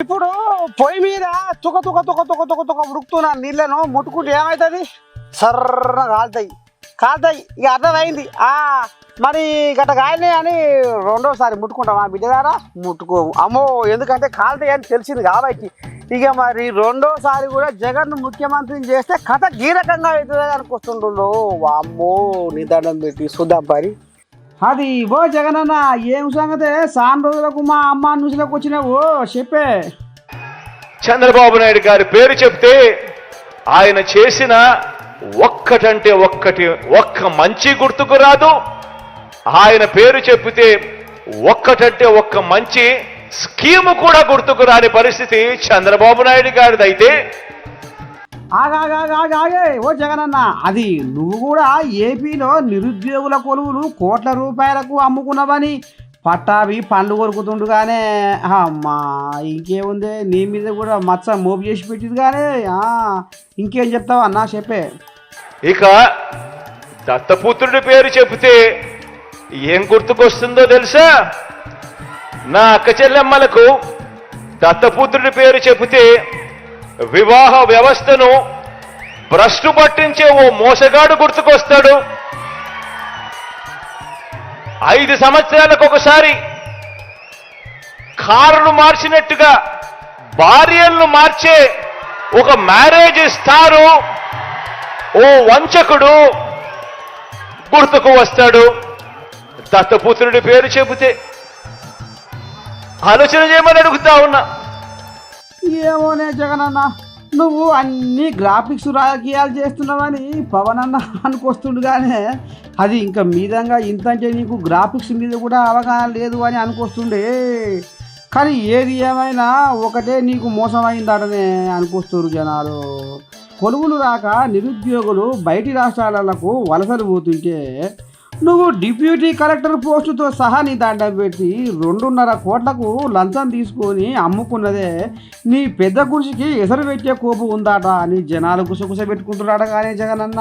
ఇప్పుడు పొయ్యి మీద తుక తుక తుక తుక తుక తుక ఉడుకుతున్న నీళ్ళను ముట్టుకుంటే ఏమవుతుంది? సర్ర కాలుతాయి ఇక అర్థమైంది. మరి గట్ట కాయలే అని రెండోసారి ముట్టుకుంటాం. బిడ్డ ద్వారా ముట్టుకోము అమ్మో, ఎందుకంటే కాలుతాయి అని తెలిసింది కాబట్టి. ఇక మరి రెండోసారి కూడా జగన్ ముఖ్యమంత్రిని చేస్తే కథ గీరకంగా అవుతుంది అనుకొస్తుండ్రు. అమ్మో నీ దండం పెట్టి చూద్దాం పరి. అది ఓ జగనన్న, ఏం సంగతే? సాన్ రోజులకు మా అమ్మ న్యూస్లోకి వచ్చినావు, చెప్పే. చంద్రబాబు నాయుడు గారి పేరు చెప్తే ఆయన చేసిన ఒక్కటంటే ఒక్క మంచి గుర్తుకు రాదు. ఆయన పేరు చెప్తే ఒక్కటంటే ఒక్క మంచి స్కీము కూడా గుర్తుకు రాని పరిస్థితి చంద్రబాబు నాయుడు గారిదైతే. ఆగే ఓ జగనన్న, అది నువ్వు కూడా ఏపీలో నిరుద్యోగుల కొలువులు కోట్ల రూపాయలకు అమ్ముకున్నావని పట్టావి పండ్లు కొరుకుతుండగానే అమ్మా ఇంకేముంది, నీ మీద కూడా మచ్చ మోపు చేసి పెట్టింది. కానీ ఇంకేం చెప్తావు అన్నా, చెప్పే. ఇక దత్తపుత్రుడి పేరు చెబితే ఏం గుర్తుకొస్తుందో తెలుసా? నా అక్క చెల్లెమ్మలకు దత్తపుత్రుడి పేరు చెబితే వివాహ వ్యవస్థను భ్రష్టు పట్టించే ఓ మోసగాడు గుర్తుకొస్తాడు. 5 సంవత్సరాలకు ఒకసారి కారును మార్చినట్టుగా భార్యలను మార్చే ఒక మ్యారేజ్ స్టారు ఓ వంచకుడు గుర్తుకు వస్తాడు దత్తపుత్రుడి పేరు చెబితే. ఆలోచన చేయమని అడుగుతా ఉన్నా. ఏమోనే జగనన్న, నువ్వు అన్ని గ్రాఫిక్స్ రాజకీయాలు చేస్తున్నావని పవన్ అన్న అనుకొస్తుండగానే అది ఇంకా మీదంగా ఇంతంటే నీకు గ్రాఫిక్స్ మీద కూడా అవగాహన లేదు అని అనుకొస్తుండే. కానీ ఏది ఏమైనా ఒకటే, నీకు మోసమైందటనే అనుకొస్తున్నారు జనాలు. కొలువులు రాక నిరుద్యోగులు బయటి రాష్ట్రాలకు వలసలు పోతుంటే నువ్వు డిప్యూటీ కలెక్టర్ పోస్టుతో సహా నీ దండం పెట్టి 2.5 కోట్లకు లంచం తీసుకొని అమ్ముకున్నదే నీ పెద్ద గుడిసికి ఎసరు పెట్టే కోపు ఉందాట అని జనాలు గుసగుస పెట్టుకుంటున్నాడు కానీ జగనన్న.